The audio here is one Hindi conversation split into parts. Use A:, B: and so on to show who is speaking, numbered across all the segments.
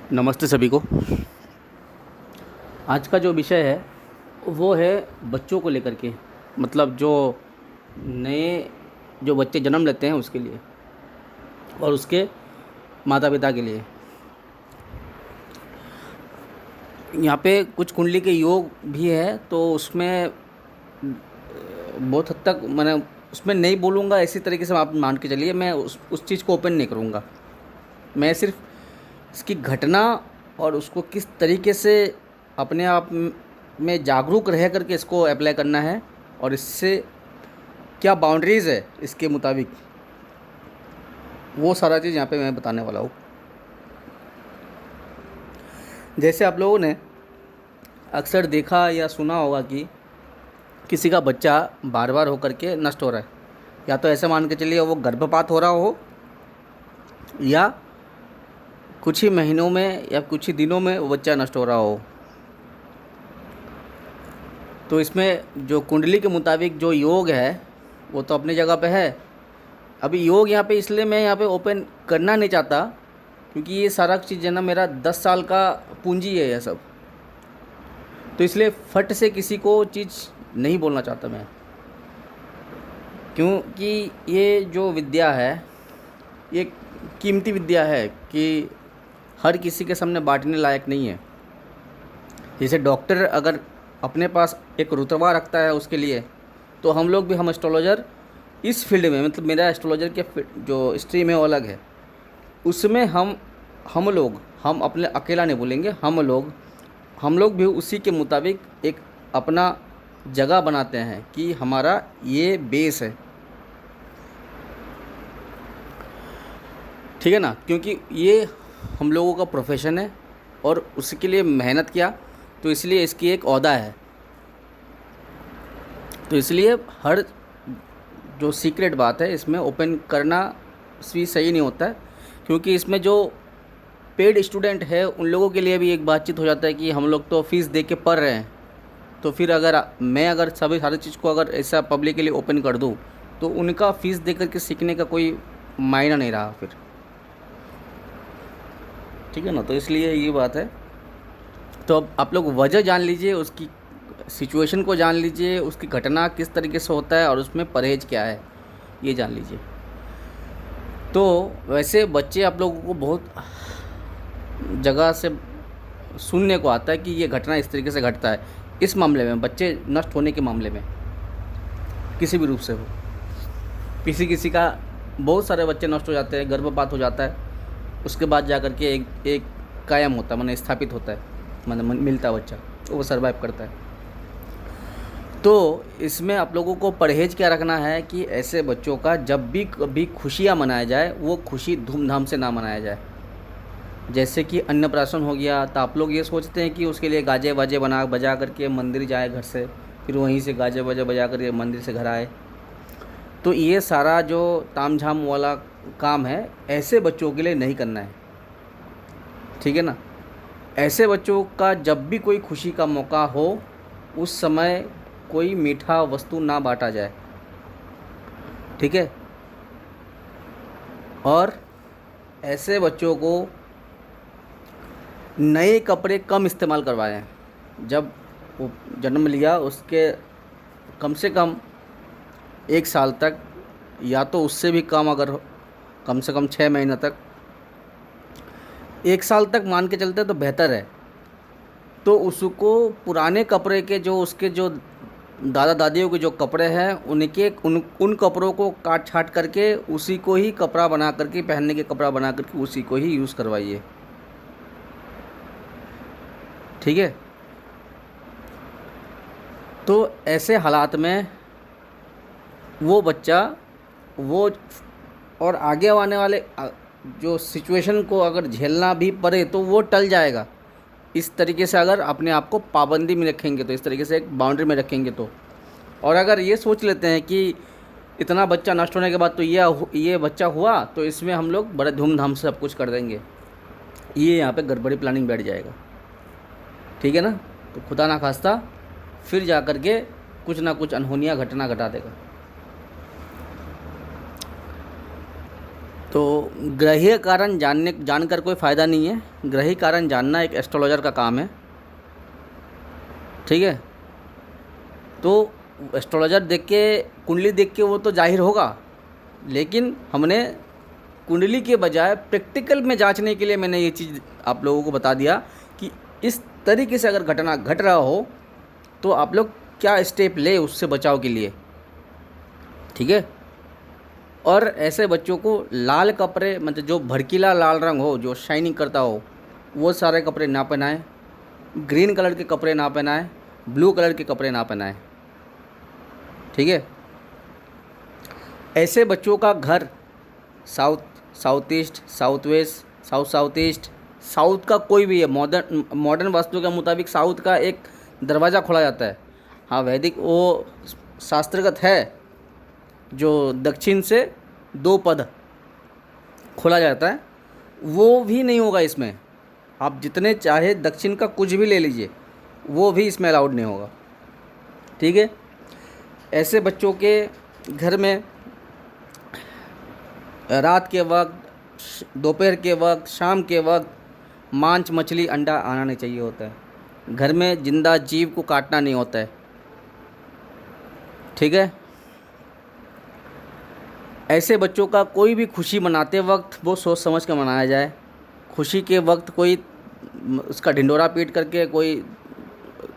A: नमस्ते सभी को। आज का जो विषय है वो है बच्चों को लेकर के, मतलब जो नए जो बच्चे जन्म लेते हैं उसके लिए और उसके माता पिता के लिए। यहाँ पे कुछ कुंडली के योग भी है, तो उसमें बहुत हद तक मैंने उसमें नहीं बोलूँगा, इसी तरीके से आप मान के चलिए। मैं उस चीज़ को ओपन नहीं करूँगा। मैं सिर्फ इसकी घटना और उसको किस तरीके से अपने आप में जागरूक रह करके इसको अप्लाई करना है और इससे क्या बाउंड्रीज़ है इसके मुताबिक, वो सारा चीज़ यहाँ पे मैं बताने वाला हूँ। जैसे आप लोगों ने अक्सर देखा या सुना होगा कि किसी का बच्चा बार बार होकर के नष्ट हो रहा है, या तो ऐसे मान के चलिए वो गर्भपात हो रहा हो या कुछ ही महीनों में या कुछ ही दिनों में वो बच्चा नष्ट हो रहा हो। तो इसमें जो कुंडली के मुताबिक जो योग है वो तो अपनी जगह पे है। अभी योग यहाँ पे इसलिए मैं यहाँ पे ओपन करना नहीं चाहता क्योंकि ये सारा चीज़ है ना, मेरा 10 साल का पूंजी है यह सब। तो इसलिए फट से किसी को चीज़ नहीं बोलना चाहता मैं, क्योंकि ये जो विद्या है ये कीमती विद्या है कि हर किसी के सामने बांटने लायक नहीं है। जैसे डॉक्टर अगर अपने पास एक रुतबा रखता है उसके लिए, तो हम लोग भी, हम एस्ट्रोलॉजर इस फील्ड में, मतलब मेरा एस्ट्रोलॉजर के जो स्ट्रीम है वो अलग है, उसमें हम अपने अकेला नहीं बोलेंगे, हम लोग भी उसी के मुताबिक एक अपना जगह बनाते हैं कि हमारा ये बेस है, ठीक है ना। क्योंकि ये हम लोगों का प्रोफेशन है और उसके लिए मेहनत किया, तो इसलिए इसकी एक ओहदा है। तो इसलिए हर जो सीक्रेट बात है इसमें ओपन करना भी सही नहीं होता है, क्योंकि इसमें जो पेड स्टूडेंट है उन लोगों के लिए भी एक बातचीत हो जाता है कि हम लोग तो फ़ीस दे के पढ़ रहे हैं, तो फिर अगर सभी सारी चीज़ को अगर ऐसा पब्लिक के लिए ओपन कर दूँ तो उनका फ़ीस दे करके सीखने का कोई मायना नहीं रहा फिर, ठीक है ना। तो इसलिए ये बात है। तो अब आप लोग वजह जान लीजिए, उसकी सिचुएशन को जान लीजिए, उसकी घटना किस तरीके से होता है और उसमें परहेज़ क्या है ये जान लीजिए। तो वैसे बच्चे आप लोगों को बहुत जगह से सुनने को आता है कि ये घटना इस तरीके से घटता है। इस मामले में, बच्चे नष्ट होने के मामले में, किसी भी रूप से हो, किसी का बहुत सारे बच्चे नष्ट हो जाते हैं, गर्भपात हो जाता है, उसके बाद जा कर के एक कायम होता है, माने स्थापित होता है, माने मिलता है बच्चा, तो वो सर्वाइव करता है। तो इसमें आप लोगों को परहेज़ क्या रखना है कि ऐसे बच्चों का जब भी कभी खुशियाँ मनाया जाए, वो खुशी धूमधाम से ना मनाया जाए। जैसे कि अन्नप्राशन हो गया, तो आप लोग ये सोचते हैं कि उसके लिए गाजे बाजे बजा करके मंदिर जाए घर से, फिर वहीं से गाजे बाजे बजा करके मंदिर से घर आए। तो ये सारा जो तामझाम वाला काम है ऐसे बच्चों के लिए नहीं करना है, ठीक है ना। ऐसे बच्चों का जब भी कोई खुशी का मौका हो उस समय कोई मीठा वस्तु ना बांटा जाए, ठीक है। और ऐसे बच्चों को नए कपड़े कम इस्तेमाल करवाएं। जब वो जन्म लिया उसके कम से कम 1 साल तक, या तो उससे भी कम, अगर कम से कम 6 महीने तक, 1 साल तक मान के चलते तो बेहतर है। तो उसको पुराने कपड़े के, जो उसके जो दादा दादियों के जो कपड़े हैं उन कपड़ों को काट छाट करके उसी को ही कपड़ा बना करके, पहनने के कपड़ा बना करके उसी को ही यूज़ करवाइए, ठीक है। तो ऐसे हालात में वो बच्चा वो और आगे आने वाले जो सिचुएशन को अगर झेलना भी पड़े तो वो टल जाएगा। इस तरीके से अगर अपने आप को पाबंदी में रखेंगे, तो इस तरीके से एक बाउंड्री में रखेंगे तो। और अगर ये सोच लेते हैं कि इतना बच्चा नष्ट होने के बाद तो ये बच्चा हुआ, तो इसमें हम लोग बड़े धूमधाम से सब कुछ कर देंगे, ये यहाँ पे गड़बड़ी प्लानिंग बैठ जाएगा, ठीक है ना। तो खुदा ना खास्ता फिर जा कर के कुछ ना कुछ अनहोनियाँ घटना घटा देगा। तो ग्रहीय कारण जानकर कोई फ़ायदा नहीं है। ग्रहीय कारण जानना एक एस्ट्रोलॉजर का काम है, ठीक है। तो एस्ट्रोलॉजर देख के, कुंडली देख के वो तो जाहिर होगा, लेकिन हमने कुंडली के बजाय प्रैक्टिकल में जांचने के लिए मैंने ये चीज़ आप लोगों को बता दिया कि इस तरीके से अगर घटना घट रहा हो तो आप लोग क्या स्टेप ले उससे बचाव के लिए, ठीक है। और ऐसे बच्चों को लाल कपड़े, मतलब जो भड़कीला लाल रंग हो, जो शाइनिंग करता हो, वो सारे कपड़े ना पहनाएं। ग्रीन कलर के कपड़े ना पहनाएं, ब्लू कलर के कपड़े ना पहनाएं, ठीक है। ऐसे बच्चों का घर south east, south west, south east, south का कोई भी है, मॉडर्न वास्तु के मुताबिक साउथ का एक दरवाज़ा खोला जाता है। हाँ, वैदिक वो शास्त्रगत है, जो दक्षिण से 2 पद खोला जाता है, वो भी नहीं होगा इसमें। आप जितने चाहे दक्षिण का कुछ भी ले लीजिए, वो भी इसमें अलाउड नहीं होगा, ठीक है। ऐसे बच्चों के घर में रात के वक्त, दोपहर के वक्त, शाम के वक्त मांस, मछली, अंडा आना नहीं चाहिए होता है। घर में जिंदा जीव को काटना नहीं होता है, ठीक है। ऐसे बच्चों का कोई भी खुशी मनाते वक्त वो सोच समझ कर मनाया जाए। खुशी के वक्त कोई उसका ढिंडोरा पीट करके, कोई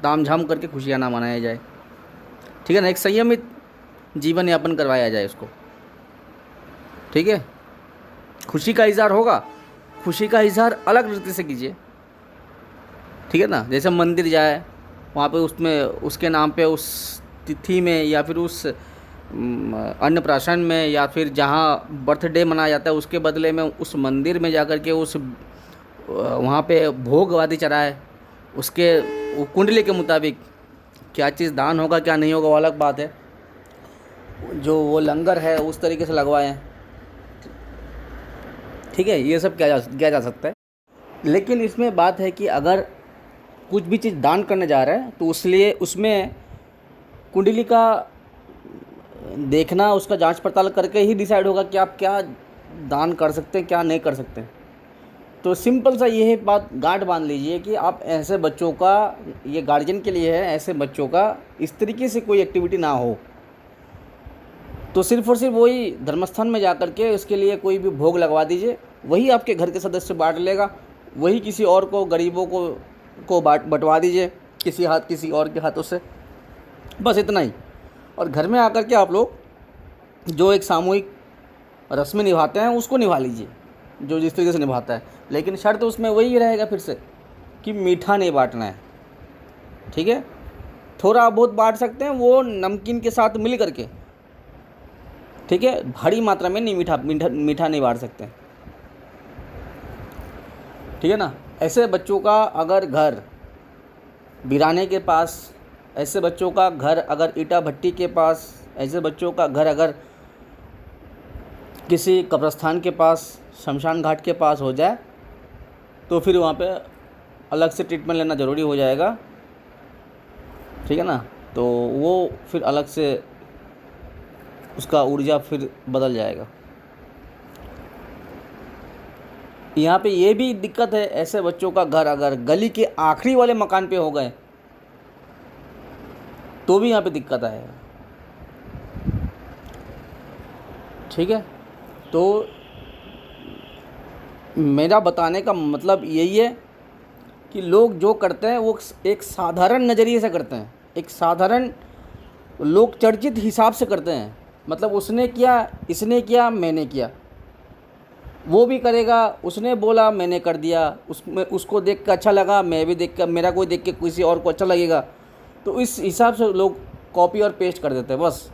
A: तामझाम करके खुशियाँ ना मनाया जाए, ठीक है ना। एक संयमित जीवन यापन करवाया जाए उसको, ठीक है। खुशी का इजहार होगा, खुशी का इजहार अलग रीति से कीजिए, ठीक है ना। जैसे मंदिर जाए, वहाँ पे उसमें उसके नाम पे उस तिथि में या फिर उस अन्नप्राशन में या फिर जहाँ बर्थडे मनाया जाता है उसके बदले में उस मंदिर में जाकर के उस वहाँ पे भोग आदि चढ़ाए। उसके कुंडली के मुताबिक क्या चीज़ दान होगा क्या नहीं होगा वो अलग बात है। जो वो लंगर है उस तरीके से लगवाएं, ठीक है। ये सब किया जा सकता है। लेकिन इसमें बात है कि अगर कुछ भी चीज़ दान करने जा रहा है तो उसमें कुंडली का देखना, उसका जांच पड़ताल करके ही डिसाइड होगा कि आप क्या दान कर सकते हैं, क्या नहीं कर सकते। तो सिंपल सा ये बात गांठ बांध लीजिए कि आप ऐसे बच्चों का, ये गार्जियन के लिए है, ऐसे बच्चों का इस तरीके से कोई एक्टिविटी ना हो। तो सिर्फ और सिर्फ वही धर्मस्थान में जाकर के उसके लिए कोई भी भोग लगवा दीजिए, वही आपके घर के सदस्य बांट लेगा, वही किसी और को, गरीबों को बंटवा दीजिए किसी और के हाथों से, बस इतना ही। और घर में आकर के आप लोग जो एक सामूहिक रस्में निभाते हैं उसको निभा लीजिए, जो जिस तरीके से निभाता है। लेकिन शर्त उसमें वही रहेगा फिर से कि मीठा नहीं बांटना है, ठीक है। थोड़ा बहुत बांट सकते हैं वो नमकीन के साथ मिल करके, ठीक है। भारी मात्रा में नहीं, मीठा नहीं बांट सकते, ठीक है ना। ऐसे बच्चों का अगर घर वीराने के पास, ऐसे बच्चों का घर अगर ईटा भट्टी के पास, ऐसे बच्चों का घर अगर किसी कब्रिस्तान के पास, शमशान घाट के पास हो जाए तो फिर वहाँ पे अलग से ट्रीटमेंट लेना ज़रूरी हो जाएगा, ठीक है ना। तो वो फिर अलग से उसका ऊर्जा फिर बदल जाएगा। यहाँ पे ये भी दिक्कत है, ऐसे बच्चों का घर अगर गली के आखिरी वाले मकान पे हो गए तो भी यहाँ पे दिक्कत आएगा, ठीक है। तो मेरा बताने का मतलब यही है कि लोग जो करते हैं वो एक साधारण नज़रिए से करते हैं, एक साधारण लोग चर्चित हिसाब से करते हैं। मतलब उसने किया, इसने किया, मैंने किया, वो भी करेगा, उसने बोला मैंने कर दिया, उसको देख कर अच्छा लगा, मैं भी देख कर, मेरा कोई देख के किसी और को अच्छा लगेगा, तो इस हिसाब से लोग कॉपी और पेस्ट कर देते हैं बस।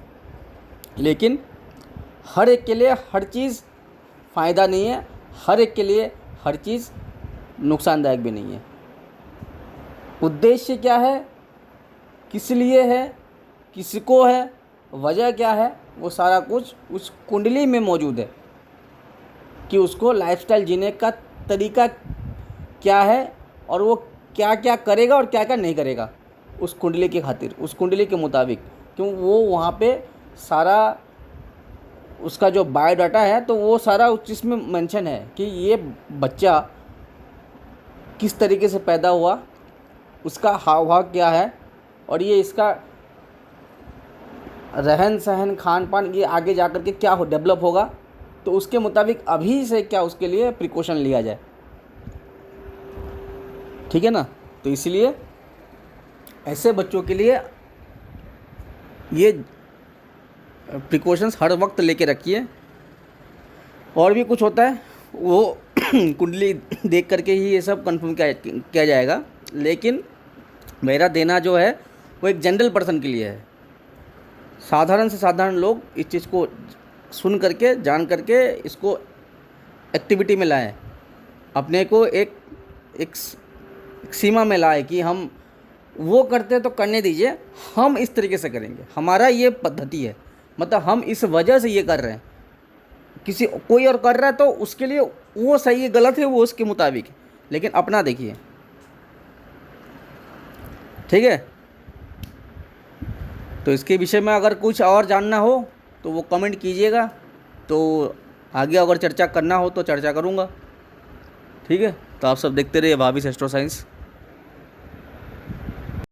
A: लेकिन हर एक के लिए हर चीज़ फ़ायदा नहीं है, हर एक के लिए हर चीज़ नुकसानदायक भी नहीं है। उद्देश्य क्या है, किस लिए है, किसको है, वजह क्या है, वो सारा कुछ उस कुंडली में मौजूद है कि उसको लाइफस्टाइल जीने का तरीका क्या है और वो क्या क्या करेगा और क्या क्या नहीं करेगा उस कुंडली की खातिर, उस कुंडली के मुताबिक। क्यों वो वहाँ पे सारा उसका जो बायोडाटा है तो वो सारा उस चीज़ में मेंशन है कि ये बच्चा किस तरीके से पैदा हुआ, उसका हाव भाव क्या है, और ये इसका रहन सहन खान पान ये आगे जा कर के क्या हो डेवलप होगा, तो उसके मुताबिक अभी से क्या उसके लिए प्रिकॉशन लिया जाए। ठीक है ना। तो इसलिए ऐसे बच्चों के लिए ये प्रिकॉशंस हर वक्त लेके रखिए। और भी कुछ होता है वो कुंडली देख करके ही ये सब कंफर्म किया जाएगा, लेकिन मेरा देना जो है वो एक जनरल पर्सन के लिए है। साधारण से साधारण लोग इस चीज़ को सुन करके जान करके इसको एक्टिविटी में लाएं, अपने को एक सीमा में लाए कि हम वो करते तो करने दीजिए, हम इस तरीके से करेंगे, हमारा ये पद्धति है, मतलब हम इस वजह से ये कर रहे हैं। किसी कोई और कर रहा है तो उसके लिए वो सही है गलत है वो उसके मुताबिक, लेकिन अपना देखिए। ठीक है। तो इसके विषय में अगर कुछ और जानना हो तो वो कमेंट कीजिएगा, तो आगे अगर चर्चा करना हो तो चर्चा करूँगा। ठीक है। तो आप सब देखते रहिए भाभी एस्ट्रो साइंस।